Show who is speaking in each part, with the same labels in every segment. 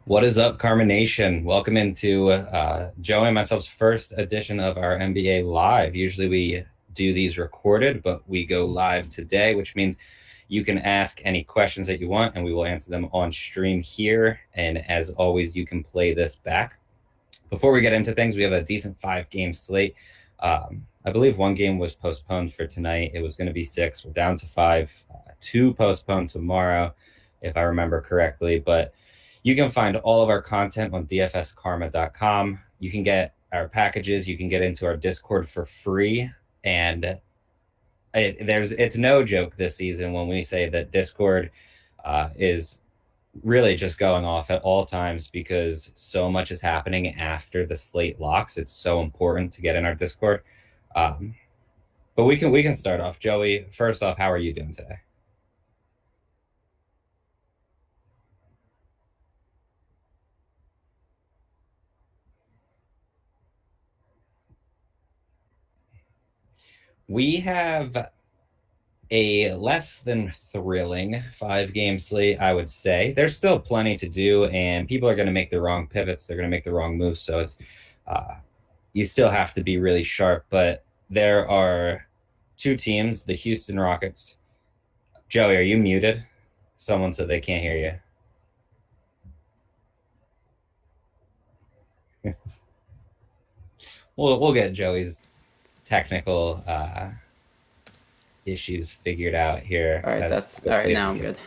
Speaker 1: What is up, Carmination? Welcome into Joe and myself's first edition of our NBA Live. Usually we do these recorded, but we go live today, which means you can ask any questions that you want and we will answer them on stream here. And as always, you can play this back. Before we get into things, we have a decent 5-game slate. I believe one game was postponed for tonight. It was going to be 6. We're down to 5. 2 postponed tomorrow, if I remember correctly. But you can find all of our content on dfskarma.com. You can get our packages. You can get into our Discord for free. And it's no joke this season when we say that Discord is really just going off at all times because so much is happening after the slate locks. It's so important to get in our Discord. But we can start off. Joey, first off, how are you doing today? We have a less than thrilling 5-game slate, I would say. There's still plenty to do, and people are going to make the wrong pivots. They're going to make the wrong moves. So you still have to be really sharp. But there are 2 teams, the Houston Rockets. Joey, are you muted? Someone said they can't hear you. We'll get Joey's technical issues figured out here.
Speaker 2: All right, that's all right. Now I'm good.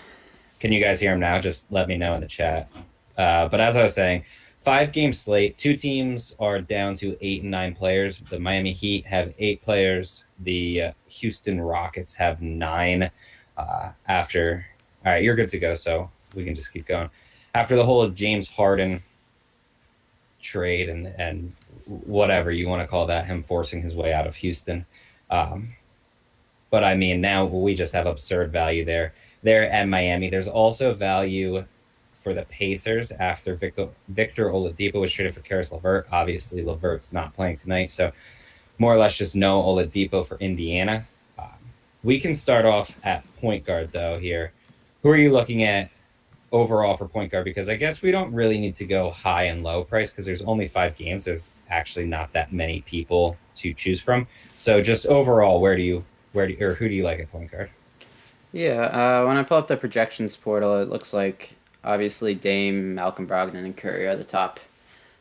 Speaker 1: Can you guys hear him now? Just let me know in the chat. But as I was saying, 5-game slate. 2 teams are down to 8 and 9 players. The Miami Heat have 8 players. The Houston Rockets have 9. All right, you're good to go. So we can just keep going. After the whole James Harden trade and whatever you want to call that, him forcing his way out of Houston. But I mean, now we just have absurd value there at Miami. There's also value for the Pacers after Victor Oladipo was traded for Caris LeVert. Obviously, LeVert's not playing tonight, so more or less just no Oladipo for Indiana. We can start off at point guard, though, here. Who are you looking at overall for point guard? Because I guess we don't really need to go high and low price because there's only 5 games. There's actually not that many people to choose from. So just overall, who do you like at point guard?
Speaker 2: Yeah, when I pull up the projections portal, it looks like obviously Dame, Malcolm Brogdon, and Curry are the top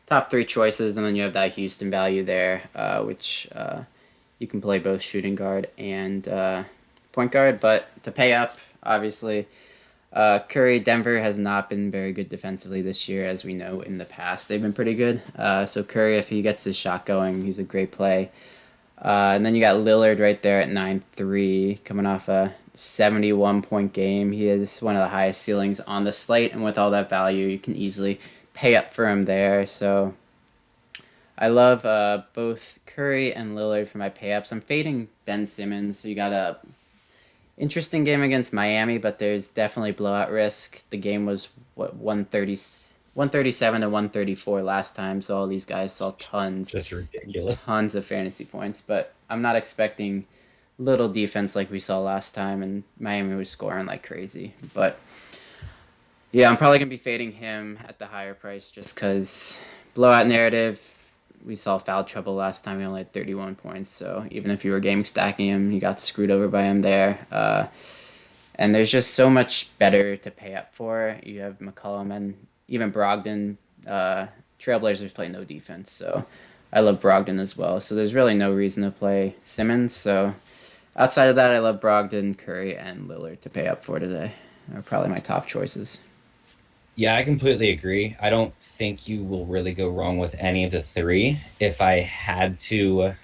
Speaker 2: 3 choices, and then you have that Houston value there, which you can play both shooting guard and point guard. But to pay up, obviously, Curry, Denver has not been very good defensively this year, as we know in the past. They've been pretty good. So Curry, if he gets his shot going, he's a great play. And then you got Lillard right there at 9-3, coming off a 71-point game. He has one of the highest ceilings on the slate, and with all that value, you can easily pay up for him there. So I love both Curry and Lillard for my pay-ups. I'm fading Ben Simmons. You got a interesting game against Miami, but there's definitely blowout risk. The game was 137 to 134 last time, so all these guys saw tons of fantasy points. But I'm not expecting little defense like we saw last time, and Miami was scoring like crazy. But yeah, I'm probably gonna be fading him at the higher price just because blowout narrative. We saw foul trouble last time. He only had 31 points. So even if you were game stacking him, you got screwed over by him there. And there's just so much better to pay up for. You have McCollum and even Brogdon. Trailblazers play no defense. So I love Brogdon as well. So there's really no reason to play Simmons. So outside of that, I love Brogdon, Curry, and Lillard to pay up for today. They're probably my top choices.
Speaker 1: Yeah, I completely agree. I don't think you will really go wrong with any of the 3. If I had to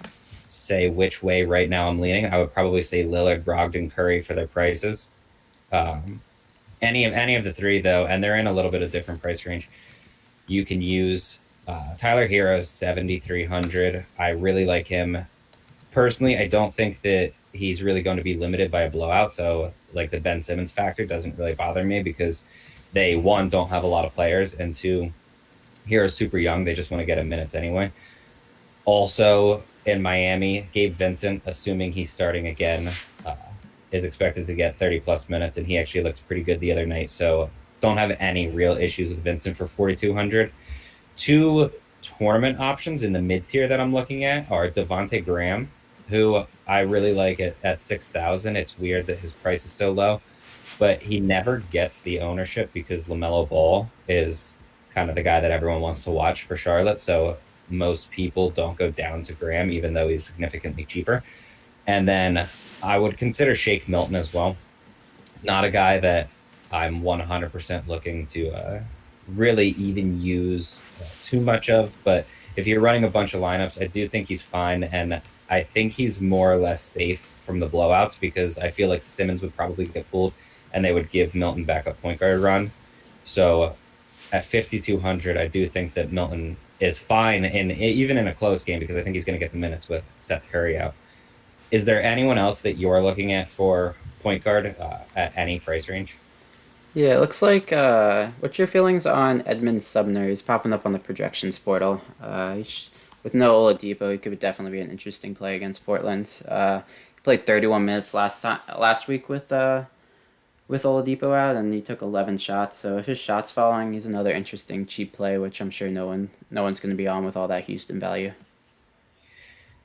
Speaker 1: say which way right now I'm leaning, I would probably say Lillard, Brogdon, Curry for their prices. Any of the 3, though, and they're in a little bit of different price range. You can use Tyler Hero's 7,300. I really like him. Personally, I don't think that he's really going to be limited by a blowout. So, like, the Ben Simmons factor doesn't really bother me because they, 1, don't have a lot of players, and 2, Hero's super young. They just want to get him minutes anyway. Also, in Miami, Gabe Vincent, assuming he's starting again, is expected to get 30-plus minutes, and he actually looked pretty good the other night. So don't have any real issues with Vincent for 4,200. Two tournament options in the mid tier that I'm looking at are Devonte Graham, who I really like at 6,000. It's weird that his price is so low, but he never gets the ownership because LaMelo Ball is kind of the guy that everyone wants to watch for Charlotte. So most people don't go down to Graham, even though he's significantly cheaper. And then I would consider Shake Milton as well. Not a guy that I'm 100% looking to really even use too much of. But if you're running a bunch of lineups, I do think he's fine. And I think he's more or less safe from the blowouts because I feel like Simmons would probably get pulled and they would give Milton backup point guard run. So at 5,200, I do think that Milton is fine, and even in a close game, because I think he's going to get the minutes with Seth Curry out. Is there anyone else that you're looking at for point guard at any price range?
Speaker 2: Yeah, it looks like. What's your feelings on Edmund Sumner? He's popping up on the projections portal. With no Oladipo, he could definitely be an interesting play against Portland. He played 31 minutes last week with Oladipo out, and he took 11 shots. So if his shot's falling, he's another interesting cheap play, which I'm sure no one's going to be on with all that Houston value.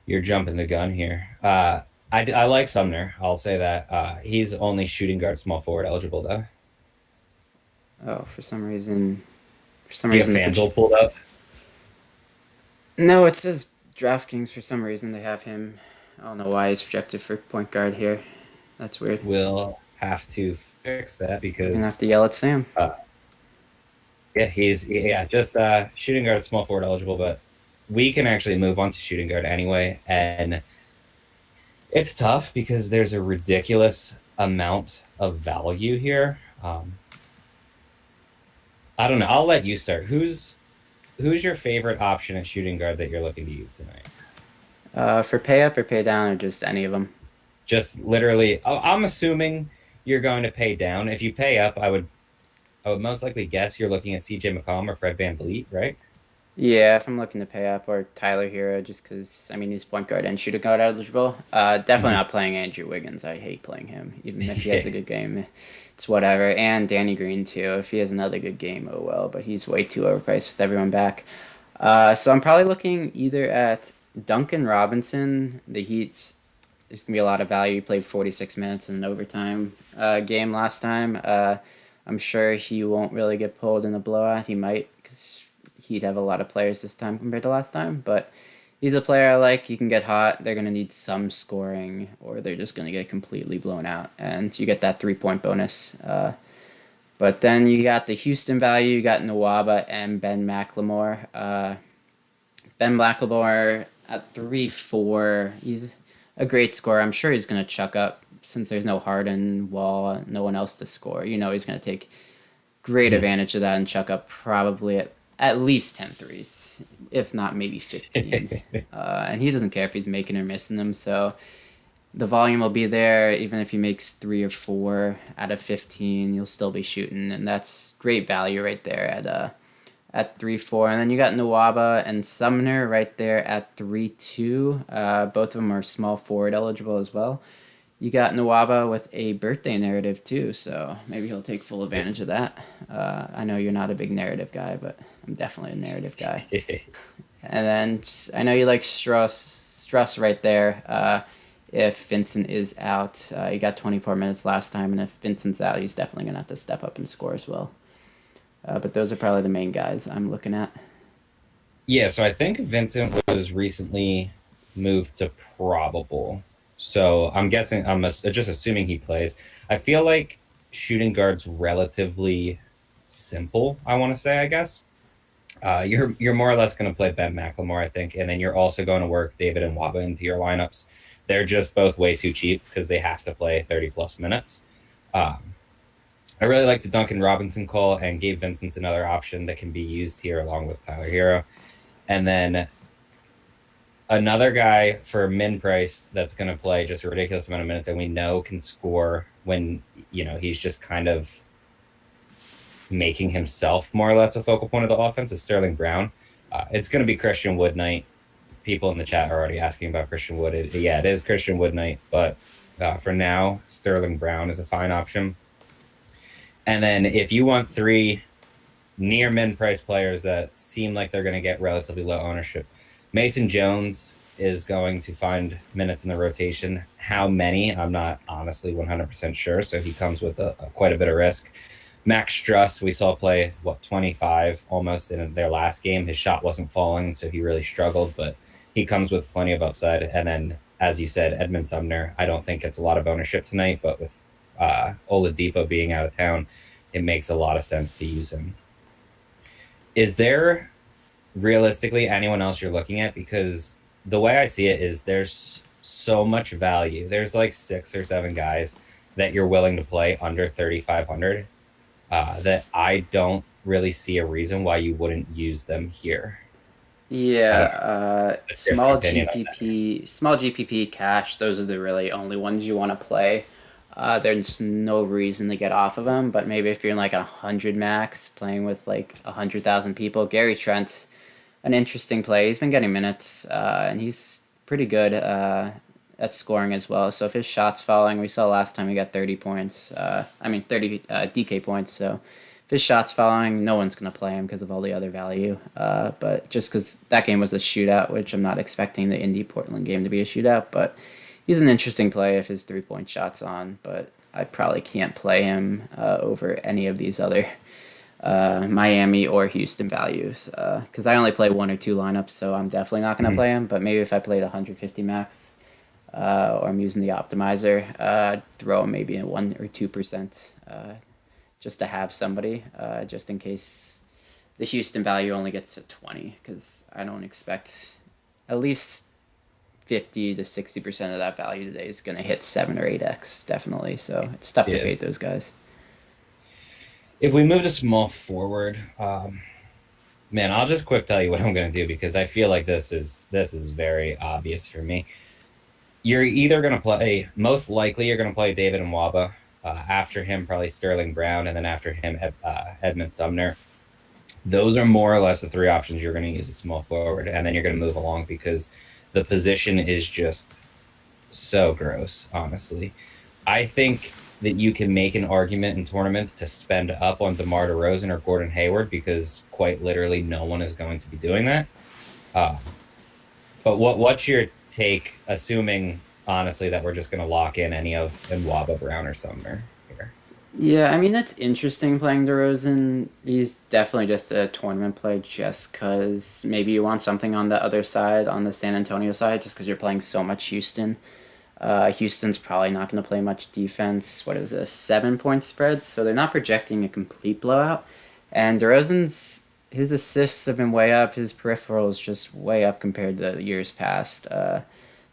Speaker 1: You're jumping the gun here. I like Sumner. I'll say that. He's only shooting guard, small forward eligible, though.
Speaker 2: Oh, for some
Speaker 1: Do you have
Speaker 2: reason,
Speaker 1: FanDuel pulled up?
Speaker 2: no, it says DraftKings. For some reason, they have him. I don't know why he's projected for point guard here. That's weird.
Speaker 1: We'll have to fix that
Speaker 2: You're gonna
Speaker 1: because
Speaker 2: have to yell at Sam.
Speaker 1: yeah, he's just shooting guard, small forward eligible, but we can actually move on to shooting guard anyway. And it's tough because there's a ridiculous amount of value here. I don't know. I'll let you start. Who's your favorite option at shooting guard that you're looking to use tonight?
Speaker 2: For pay up or pay down or just any of them.
Speaker 1: Just literally, I'm assuming you're going to pay down. If you pay up, I would most likely guess you're looking at CJ McCollum or Fred VanVleet, right?
Speaker 2: Yeah, if I'm looking to pay up or Tyler Hero, just because I mean he's point guard and shooting guard eligible. Definitely
Speaker 1: Mhm.
Speaker 2: not playing Andrew Wiggins. I hate playing him, even if he has a good game. It's whatever. And Danny Green too. If he has another good game, oh well. But he's way too overpriced with everyone back. So I'm probably looking either at Duncan Robinson. The Heat's there's gonna be a lot of value. He played 46 minutes in an overtime game last time. I'm sure he won't really get pulled in a blowout. He might because he'd have a lot of players this time compared to last time. But he's a player I like. He can get hot. They're gonna need some scoring, or they're just gonna get completely blown out. And you get that 3 point bonus. But then you got the Houston value. You got Nwaba and Ben McLemore. Ben McLemore at 3-4. He's a great scorer. I'm sure he's going to chuck up since there's no Harden, Wall, no one else to score. You know he's going to take great
Speaker 1: Mhm.
Speaker 2: advantage of that and chuck up probably at least 10 threes, if not maybe 15. And he doesn't care if he's making or missing them. So the volume will be there. Even if he makes 3 or 4 out of 15, you'll still be shooting. And that's great value right there at 3-4, and then you got Nawaba and Sumner right there at 3-2. Both of them are small forward eligible as well. You got Nawaba with a birthday narrative too, so maybe he'll take full advantage of that. I know you're not a big narrative guy, but I'm definitely a narrative guy. And then I know you like Struss right there. If Vincent is out, he got 24 minutes last time, and if Vincent's out, he's definitely gonna have to step up and score as well. But those are probably the main guys I'm looking at.
Speaker 1: Yeah, so I think Vincent was recently moved to probable. So I'm guessing, just assuming he plays. I feel like shooting guard's relatively simple, I want to say, I guess. You're more or less going to play Ben McLemore, I think, and then you're also going to work David and Waba into your lineups. They're just both way too cheap because they have to play 30 plus minutes. Um, I really like the Duncan Robinson call, and Gabe Vincent's another option that can be used here along with Tyler Hero. And then another guy for min price that's going to play just a ridiculous amount of minutes and we know can score when, he's just kind of making himself more or less a focal point of the offense is Sterling Brown. It's going to be Christian Wood night. People in the chat are already asking about Christian Wood. It is Christian Wood night, but for now, Sterling Brown is a fine option. And then if you want three near min price players that seem like they're going to get relatively low ownership, Mason Jones is going to find minutes in the rotation. How many? I'm not honestly 100% sure. So he comes with quite a bit of risk. Max Struss, we saw play, 25 almost in their last game. His shot wasn't falling, so he really struggled, but he comes with plenty of upside. And then, as you said, Edmund Sumner, I don't think gets a lot of ownership tonight, but with Oladipo being out of town, it makes a lot of sense to use him. Is there realistically anyone else you're looking at? Because the way I see it is there's so much value. There's like 6 or 7 guys that you're willing to play under 3,500 that I don't really see a reason why you wouldn't use them here. I
Speaker 2: Yeah,
Speaker 1: don't know. What's your opinion on that?
Speaker 2: Small GPP cash. Those are the really only ones you want to play. There's no reason to get off of them, but maybe if you're in like 100 max, playing with like 100,000 people, Gary Trent, an interesting play. He's been getting minutes, and he's pretty good at scoring as well. So if his shot's falling, we saw last time he got 30 points. 30 DK points. So if his shot's falling, no one's going to play him because of all the other value. But just because that game was a shootout, which I'm not expecting the Indy Portland game to be a shootout, but he's an interesting play if his 3 point shot's on. But I probably can't play him over any of these other Miami or Houston values because I only play 1 or 2 lineups, so I'm definitely not going to play him. But maybe if I played 150 max or I'm using the optimizer, I'd throw maybe in 1 or 2% just to have somebody, just in case the Houston value only gets to 20, because I don't expect at least 50 to 60% of that value today is going to hit 7 or 8x definitely. So it's tough to
Speaker 1: Yeah.
Speaker 2: fade those guys.
Speaker 1: If we move to small forward, man, I'll just quick tell you what I'm going to do because I feel like this is very obvious for me. You're either going to play, most likely, you're going to play David Nwaba. After him, probably Sterling Brown, and then after him, Edmund Sumner. Those are more or less the three options you're going to use a small forward, and then you're going to move along because the position is just so gross, honestly. I think that you can make an argument in tournaments to spend up on DeMar DeRozan or Gordon Hayward because quite literally no one is going to be doing that. Uh, but what's your take, assuming honestly that we're just going to lock in any of Nwaba, Brown, or Sumner here?
Speaker 2: Yeah, I mean that's interesting playing DeRozan. He's definitely just a tournament play, just because maybe you want something on the other side, on the San Antonio side, just because you're playing so much Houston. Houston's probably not going to play much defense. What is it, a 7 point spread? So they're not projecting a complete blowout. And DeRozan's his assists have been way up. His peripherals just way up compared to years past.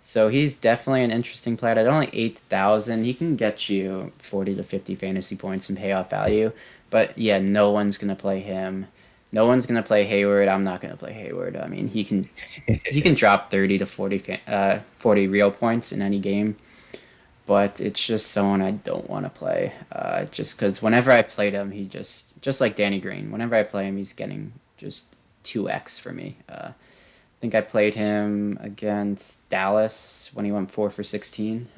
Speaker 2: So he's definitely an interesting player. At only 8,000, he can get you 40 to 50 fantasy points in payoff value. But yeah, no one's gonna play him. No one's gonna play Hayward. I'm not gonna play Hayward. I mean, he can drop 30 to 40 real points in any game, but it's just someone I don't want to play. Just because whenever I played him, he just like Danny Green. Whenever I play him, he's getting just 2x for me. I think I played him against Dallas when he went 4 for 16.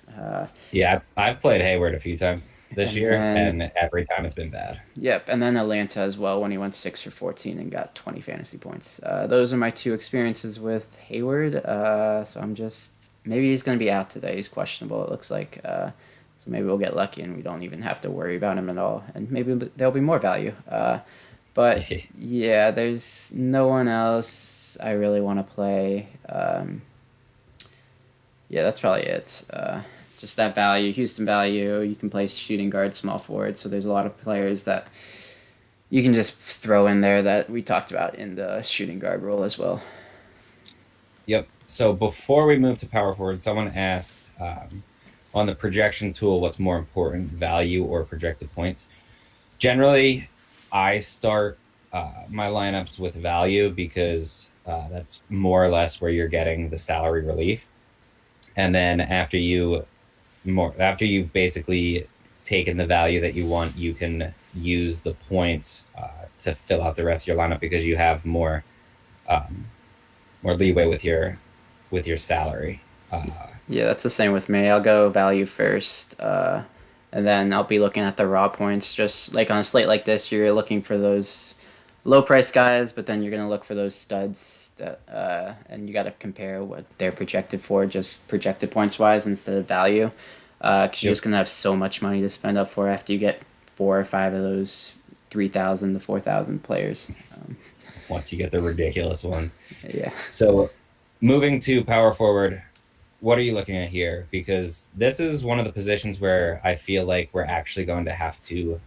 Speaker 1: Yeah, I've played Hayward a few times this
Speaker 2: And
Speaker 1: year,
Speaker 2: then,
Speaker 1: and every time it's been bad.
Speaker 2: yep, and then Atlanta as well when he went 6 for 14 and got 20 fantasy points. Those are my two experiences with Hayward. So I'm just maybe he's going to be out today. He's questionable. It looks like. So maybe we'll get lucky and we don't even have to worry about him at all. And maybe there'll be more value. But yeah, there's no one else I really want to play. Yeah, that's probably it. Just that value, Houston value. You can play shooting guard, small forward. So there's a lot of players that you can just throw in there that we talked about in the shooting guard role as well.
Speaker 1: Yep. So before we move to power forward, someone asked on the projection tool, what's more important, value or projected points? Generally, I start my lineups with value because that's more or less where you're getting the salary relief. And then after you've basically taken the value that you want, you can use the points to fill out the rest of your lineup because you have um, more leeway with your salary.
Speaker 2: Yeah, that's the same with me. I'll go value first. And then I'll be looking at the raw points. Just like on a slate like this, you're looking for those low price guys, but then you're gonna look for those studs that, and you got to compare what they're projected for, just projected points wise instead of value, because you're
Speaker 1: Yep.
Speaker 2: just gonna have so much money to spend up for after you get 4 or 5 of those 3,000 to 4,000 players.
Speaker 1: Once you get the ridiculous ones.
Speaker 2: Yeah.
Speaker 1: So moving to power forward, what are you looking at here? Because this is one of the positions where I feel like we're actually going to have to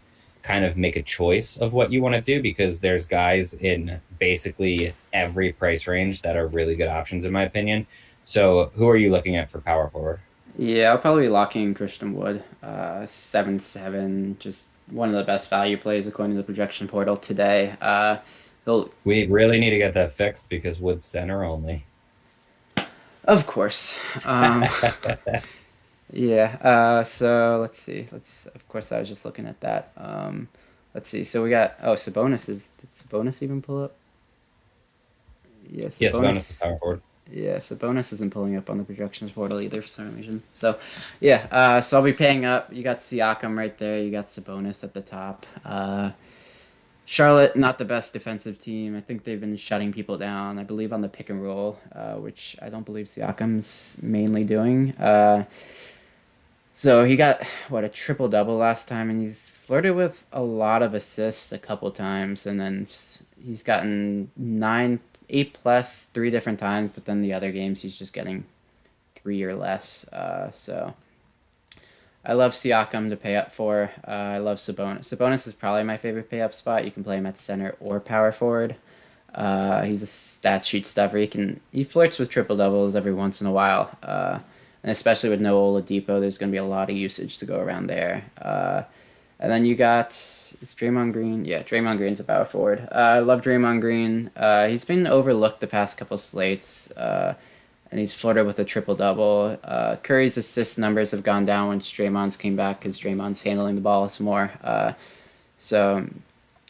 Speaker 1: kind of make a choice of what you want to do because there's guys in basically every price range that are really good options in my opinion. So who are you looking at for power forward?
Speaker 2: Yeah, I'll probably lock in Christian Wood. 7-7, just one of the best value plays according to the projection portal today. He'll,
Speaker 1: We really need to get that fixed because Wood's center only.
Speaker 2: of course. Yeah. So let's see. Of course, I was just looking at that. Let's see. So we got. Oh, Sabonis is. Did Sabonis even pull up? Yeah,
Speaker 1: Yes, bonus to
Speaker 2: Sabonis.
Speaker 1: power forward.
Speaker 2: Yeah, Sabonis isn't pulling up on the projections portal either for some reason. So, yeah. So I'll be paying up. You got Siakam right there. You got Sabonis at the top. Charlotte, not the best defensive team. I think they've been shutting people down. I believe on the pick and roll, which I don't believe Siakam's mainly doing. So he got what, a triple double last time, and he's flirted with a lot of assists a couple times, and then he's gotten 8 plus 3 different times. But then the other games he's just getting 3 or less. So I love Siakam to pay up for. I love Sabonis. Sabonis is probably my favorite pay up spot. You can play him at center or power forward. He's a stat sheet stuffer. He flirts with triple doubles every once in a while. And especially with no Oladipo, there's going to be a lot of usage to go around there. And then you got, is Draymond Green? Yeah, Draymond Green's a power forward. I love Draymond Green. He's been overlooked the past couple slates, and he's flirted with a triple double. Curry's assist numbers have gone down once Draymond's came back because Draymond's handling the ball some more. So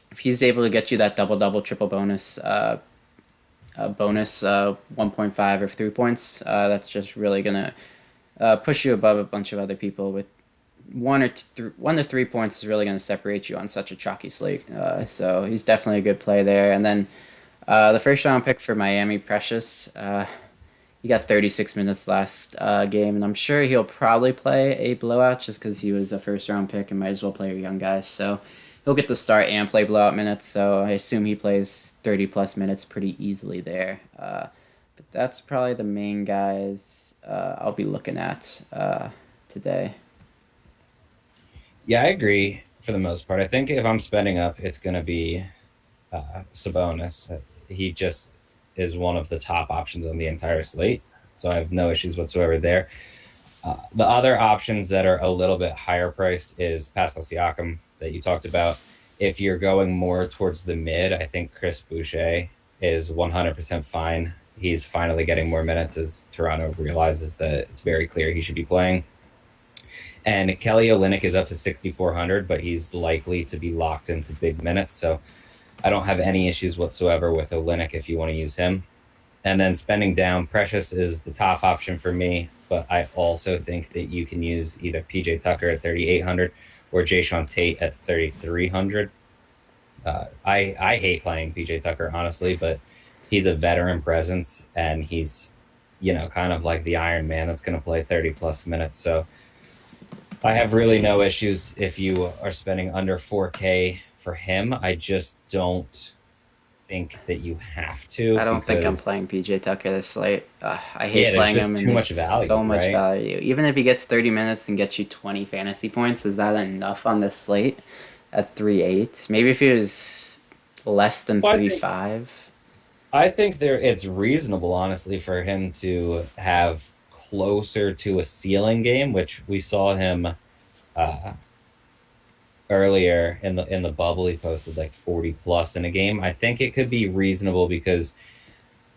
Speaker 2: if he's able to get you that double double triple bonus, 1.5 or 3 points, that's just really gonna push you above a bunch of other people. With 1 to 3 points is really going to separate you on such a chalky slate. So he's definitely a good play there. And then the first round pick for Miami, Precious. He got 36 minutes last game, and I'm sure he'll probably play a blowout just because he was a first round pick and might as well play your young guys. So he'll get to start and play blowout minutes. So I assume he plays 30 plus minutes pretty easily there. But that's probably the main guys I'll be looking at today.
Speaker 1: Yeah, I agree for the most part. I think if I'm spending up, it's going to be Sabonis. He just is one of the top options on the entire slate, so I have no issues whatsoever there. The other options that are a little bit higher priced is Pascal Siakam that you talked about. If you're going more towards the mid, I think Chris Boucher is 100% fine. He's finally getting more minutes as Toronto realizes that it's very clear he should be playing. And Kelly Olynyk is up to 6,400, but he's likely to be locked into big minutes. So I don't have any issues whatsoever with Olynyk if you want to use him. And then spending down, Precious is the top option for me, but I also think that you can use either PJ Tucker at 3,800 or Jayshawn Tate at 3,300. I hate playing PJ Tucker, honestly, but he's a veteran presence and he's, kind of like the Iron Man that's going to play 30 plus minutes. So I have really no issues if you are spending under 4K for him. I just don't think that you have to
Speaker 2: I don't think I'm
Speaker 1: because
Speaker 2: playing PJ Tucker this slate. I hate
Speaker 1: yeah, there's
Speaker 2: playing
Speaker 1: just
Speaker 2: him, and
Speaker 1: too much
Speaker 2: there's so
Speaker 1: value,
Speaker 2: much
Speaker 1: right?
Speaker 2: value. Even if he gets 30 minutes and gets you 20 fantasy points, is that enough on this slate at 3.8? Maybe if he was less than
Speaker 1: Well,
Speaker 2: 3.5.
Speaker 1: I think there it's reasonable, honestly, for him to have closer to a ceiling game, which we saw him uh, earlier in the bubble. He posted like 40 plus in a game. I think it could be reasonable because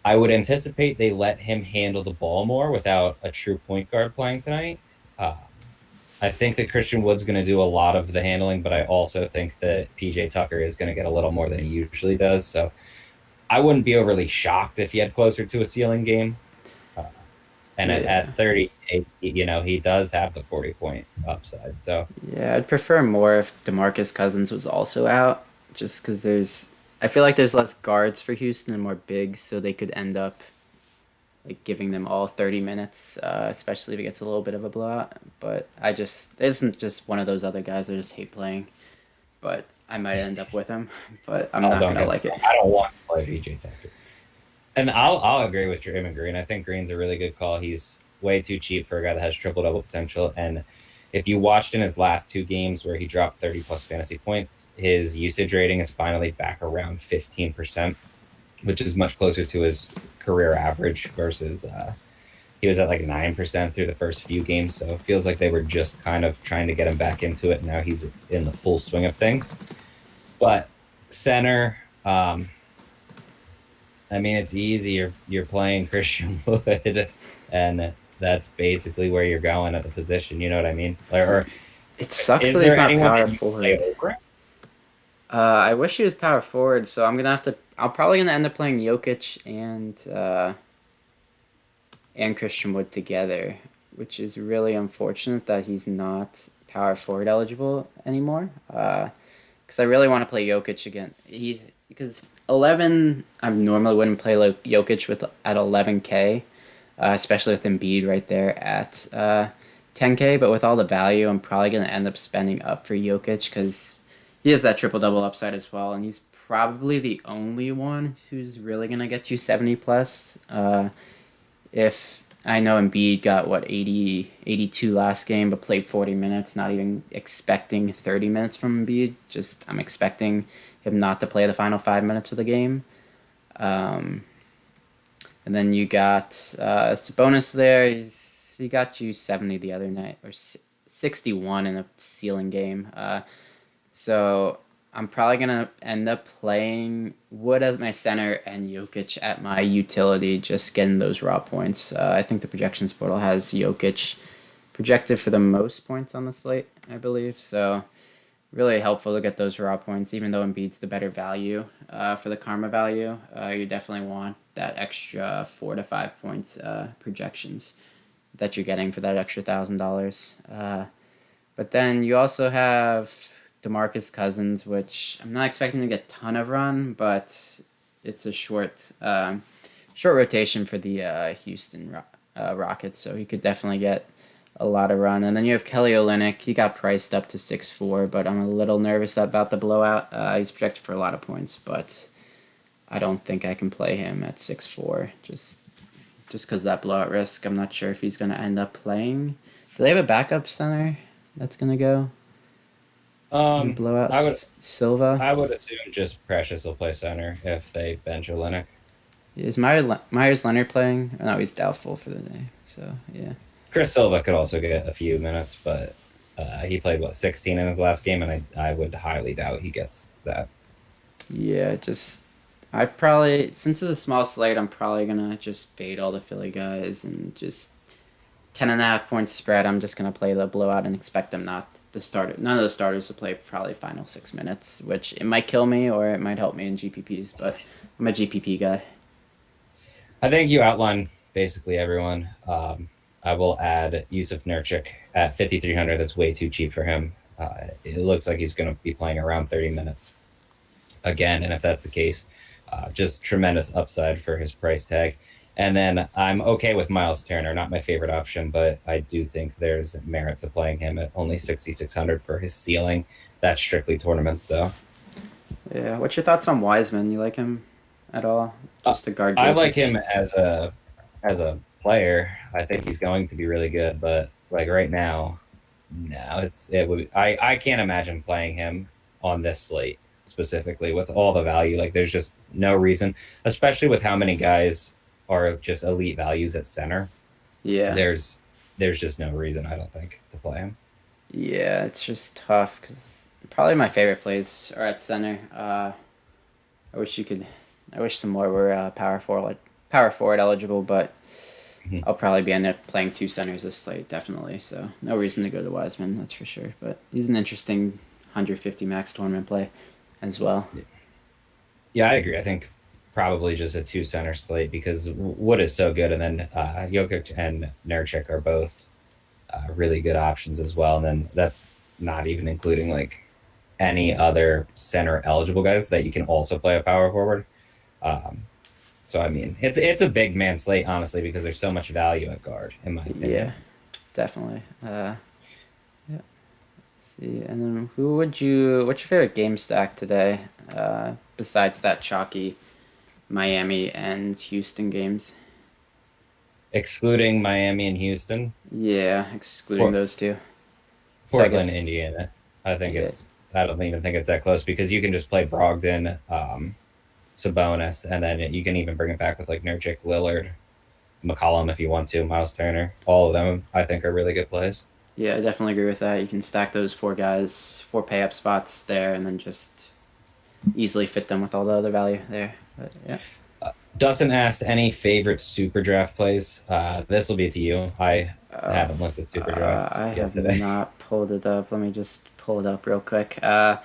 Speaker 1: I would anticipate they let him handle the ball more without a true point guard playing tonight. Uh, I think that Christian Wood's going to do a lot of the handling, but I also think that PJ Tucker is going to get a little more than he usually does. So I wouldn't be overly shocked if he had closer to a ceiling game. Uh, And
Speaker 2: Yeah.
Speaker 1: at 30, he does have the 40-point upside. So
Speaker 2: Yeah, I'd prefer more if DeMarcus Cousins was also out, just because I feel like there's less guards for Houston and more bigs, so they could end up like giving them all 30 minutes, especially if it gets a little bit of a blowout. But it isn't just one of those other guys I just hate playing, but I might end up with him, but I'm
Speaker 1: oh,
Speaker 2: not
Speaker 1: don't
Speaker 2: gonna
Speaker 1: get me
Speaker 2: like it.
Speaker 1: wrong. I don't want to play VJ Tucker. And I'll agree with your Draymond Green. I think Green's a really good call. He's way too cheap for a guy that has triple double potential. And if you watched in his last two games where he dropped 30 plus fantasy points, his usage rating is finally back around 15%, which is much closer to his career average versus he was at like 9% through the first few games. So it feels like they were just kind of trying to get him back into it. Now he's in the full swing of things. But center, I mean, it's easy. You're playing Christian Wood, and that's basically where you're going at the position. You know what I mean? Or
Speaker 2: It sucks
Speaker 1: is
Speaker 2: that he's
Speaker 1: there
Speaker 2: not
Speaker 1: anyone
Speaker 2: power
Speaker 1: that you play
Speaker 2: forward.
Speaker 1: over him?
Speaker 2: I wish he was power forward, so I'm gonna have to. I'm probably gonna end up playing Jokic and Christian Wood together, which is really unfortunate that he's not power forward eligible anymore. Because I really want to play Jokic again. Because 11, I normally wouldn't play like Jokic with at 11K, especially with Embiid right there at 10K. But with all the value, I'm probably gonna end up spending up for Jokic because he has that triple double upside as well, and he's probably the only one who's really gonna get you 70 plus. If I know Embiid got what 80, 82 last game, but played 40 minutes, not even expecting 30 minutes from Embiid. Just I'm expecting him not to play the final 5 minutes of the game. Um, and then you got Sabonis there. He got you 70 the other night, or 61 in a ceiling game. So I'm probably gonna end up playing Wood as my center and Jokic at my utility, just getting those raw points. I think the projections portal has Jokic projected for the most points on the slate, I believe. So really helpful to get those raw points, even though Embiid's the better value for the karma value. You definitely want that extra 4 to 5 points projections that you're getting for that extra $1,000. But then you also have DeMarcus Cousins, which I'm not expecting to get a ton of run, but it's a short rotation for the Houston Rockets, so he could definitely get a lot of run. And then you have Kelly Olynyk. He got priced up to 6'4", but I'm a little nervous about the blowout. He's projected for a lot of points, but I don't think I can play him at 6'4", just because of that blowout risk. I'm not sure if he's going to end up playing. Do they have a backup center that's going to go? In the blowout,
Speaker 1: I would
Speaker 2: Silva.
Speaker 1: I would assume just Precious will play center if they bench Olynyk.
Speaker 2: Is Myers Leonard playing? Oh, no, he's doubtful for the day. So yeah.
Speaker 1: Chris Silva could also get a few minutes, but he played 16 in his last game, and I would highly doubt he gets that.
Speaker 2: Yeah, I probably since it's a small slate, I'm probably gonna just fade all the Philly guys and just 10.5 points spread. I'm just gonna play the blowout and expect them none of the starters to play probably final 6 minutes, which it might kill me or it might help me in GPPs, but I'm a GPP guy.
Speaker 1: I think you outlined basically everyone. I will add Yusuf Nurkic at 5,300. That's way too cheap for him. It looks like he's going to be playing around 30 minutes again, and if that's the case, just tremendous upside for his price tag. And then I'm okay with Miles Turner, not my favorite option, but I do think there's merit to playing him at only 6,600 for his ceiling. That's strictly tournaments, though.
Speaker 2: Yeah. What's your thoughts on Wiseman? You like him at all?
Speaker 1: Uh,
Speaker 2: Just to guard
Speaker 1: I like
Speaker 2: Jokic.
Speaker 1: him as a player. I think he's going to be really good, but like right now, no, it would. I can't imagine playing him on this slate specifically with all the value. Like, there's just no reason, especially with how many guys are just elite values at center.
Speaker 2: Yeah.
Speaker 1: There's just no reason I don't think to play him.
Speaker 2: Yeah, it's just tough because probably my favorite plays are at center. I wish you could. I wish some more were power forward eligible, but
Speaker 1: Mhm.
Speaker 2: I'll probably be end up playing two centers this slate definitely. So no reason to go to Wiseman, that's for sure. But he's an interesting 150 max tournament play as well.
Speaker 1: Yeah, I agree. I think probably just a two center slate because Wood is so good, and then Jokic and Nurkic are both really good options as well. And then that's not even including like any other center eligible guys that you can also play a power forward. Um, so I mean, it's a big man slate honestly because there's so much value at guard in my
Speaker 2: Yeah,
Speaker 1: opinion.
Speaker 2: definitely. Yeah. See, and then who would you? What's your favorite game stack today? Besides that chalky Miami and Houston games.
Speaker 1: Excluding Miami and Houston,
Speaker 2: Yeah, excluding
Speaker 1: Port-
Speaker 2: those two. So I
Speaker 1: Portland,
Speaker 2: guess
Speaker 1: Indiana. I think
Speaker 2: yeah,
Speaker 1: it's. I don't even think it's that close because you can just play Brogdon, Sabonis, and then you can even bring it back with like Nurkic, Lillard, McCollum if you want to, Miles Turner. All of them, I think, are really good plays.
Speaker 2: yeah, I definitely agree with that. You can stack those four guys, four pay up spots there, and then just easily fit them with all the other value there. But yeah.
Speaker 1: Dustin asked any favorite super draft plays. This will be to you. I
Speaker 2: Uh,
Speaker 1: haven't looked at super draft
Speaker 2: I
Speaker 1: yet
Speaker 2: have
Speaker 1: today.
Speaker 2: not pulled it up. Let me just pull it up real quick. I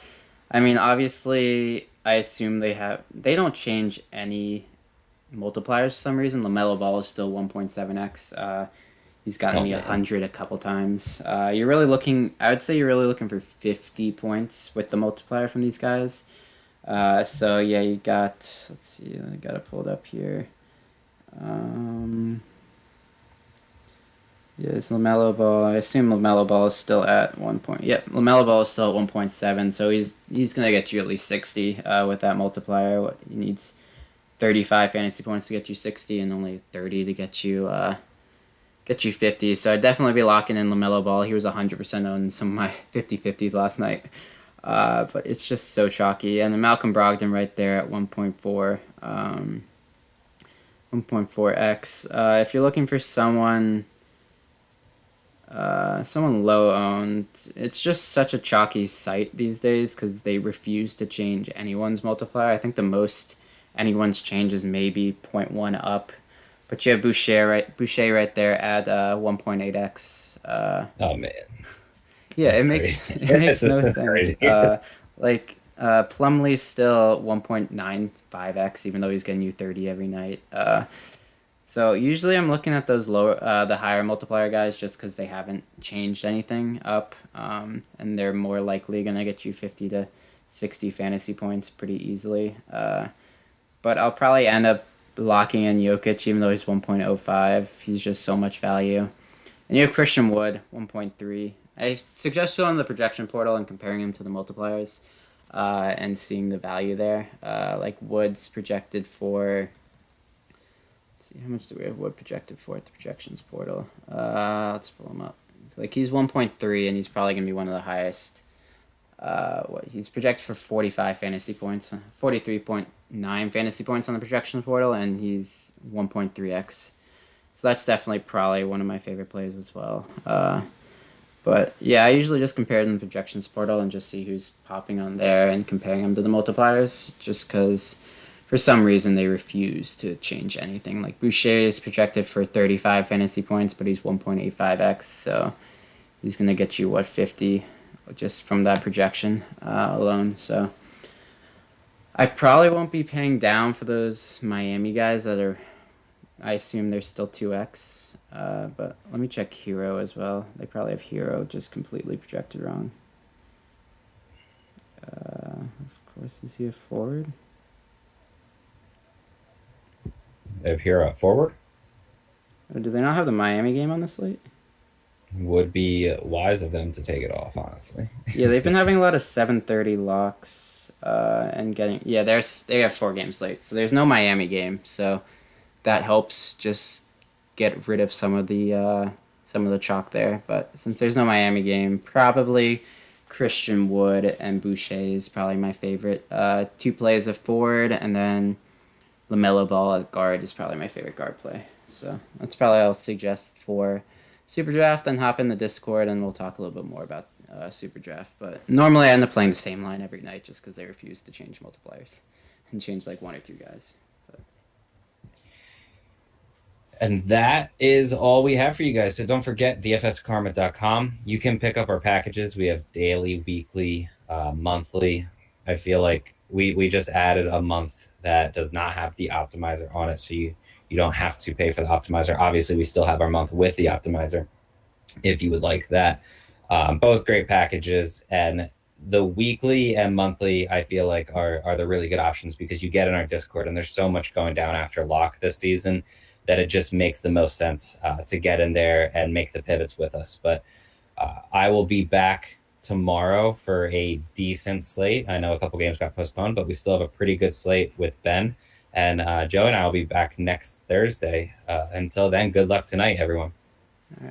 Speaker 2: mean, obviously, I assume they don't change any multipliers for some reason. LaMelo Ball is still 1.7x. He's gotten
Speaker 1: Oh
Speaker 2: me
Speaker 1: man,
Speaker 2: 100 a couple times. You're really looking. I would say you're really looking for 50 points with the multiplier from these guys. So yeah, you got. Let's see. I got it pulled up here. Um, yeah, it's Lamelo Ball. I assume Lamelo Ball is still at 1 point. Yep, Lamelo Ball is still at 1.7. So he's gonna get you at least 60 with that multiplier. What he needs 35 fantasy points to get you 60, and only 30 to get you 50. So I'd definitely be locking in LaMelo Ball. He was 100% on some of my 50-50s last night. But it's just so chalky. And then Malcolm Brogdon right there at 1.4. 1.4x. If you're looking for someone low owned, it's just such a chalky site these days because they refuse to change anyone's multiplier. I think the most anyone's change is maybe zero point 0.1 up. But you have Boucher right there at 1.8x.
Speaker 1: oh man,
Speaker 2: Yeah, it
Speaker 1: that's
Speaker 2: makes
Speaker 1: crazy.
Speaker 2: it makes no
Speaker 1: That's
Speaker 2: sense.
Speaker 1: crazy.
Speaker 2: Plumlee's still 1.95x, even though he's getting you 30 every night. So usually I'm looking at those the higher multiplier guys just because they haven't changed anything up, and they're more likely gonna get you 50 to 60 fantasy points pretty easily. But I'll probably end up locking in Jokic, even though he's 1.05. He's just so much value. And you have Christian Wood, 1.3. I suggest going on the projection portal and comparing him to the multipliers and seeing the value there. Like Wood's projected for. Let's see, how much do we have Wood projected for at the projections portal? Let's pull him up. Like he's 1.3 and he's probably going to be one of the highest. He's projected for 45 fantasy points, 43.9 fantasy points on the projections portal, and he's 1.3x. So that's definitely probably one of my favorite plays as well. But yeah, I usually just compare them to projections portal and just see who's popping on there and comparing them to the multipliers, just because for some reason they refuse to change anything. Like Boucher is projected for 35 fantasy points, but he's 1.85x, so he's gonna get you what 50 just from that projection alone. So I probably won't be paying down for those Miami guys that are. I assume they're still 2x. But let me check Hero as well. They probably have Hero just completely projected wrong. Of course, is he a forward?
Speaker 1: If Hero at forward,
Speaker 2: Or do they not have the Miami game on the slate?
Speaker 1: would be wise of them to take it off. Honestly,
Speaker 2: Yeah, they've been having a lot of 7:30 locks and getting. Yeah, they have 4 game slate, so there's no Miami game. So that helps just get rid of some of the chalk there. But since there's no Miami game, probably Christian Wood and Boucher is probably my favorite. 2 plays of forward, and then Lamelo Ball at guard is probably my favorite guard play. So that's probably I'll suggest for Super Draft. Then hop in the Discord and we'll talk a little bit more about Super Draft. But normally I end up playing the same line every night just because they refuse to change multipliers and change like 1 or 2 guys. But
Speaker 1: and that is all we have for you guys. So don't forget dfskarma.com. You can pick up our packages. We have daily, weekly, monthly. I feel like we just added a month that does not have the optimizer on it. So you don't have to pay for the optimizer. Obviously, we still have our month with the optimizer if you would like that. Both great packages, and the weekly and monthly I feel like are the really good options because you get in our Discord and there's so much going down after lock this season that it just makes the most sense to get in there and make the pivots with us. But I will be back tomorrow for a decent slate. I know a couple games got postponed, but we still have a pretty good slate with Ben. And Joe and I will be back next Thursday. Until then, good luck tonight, everyone.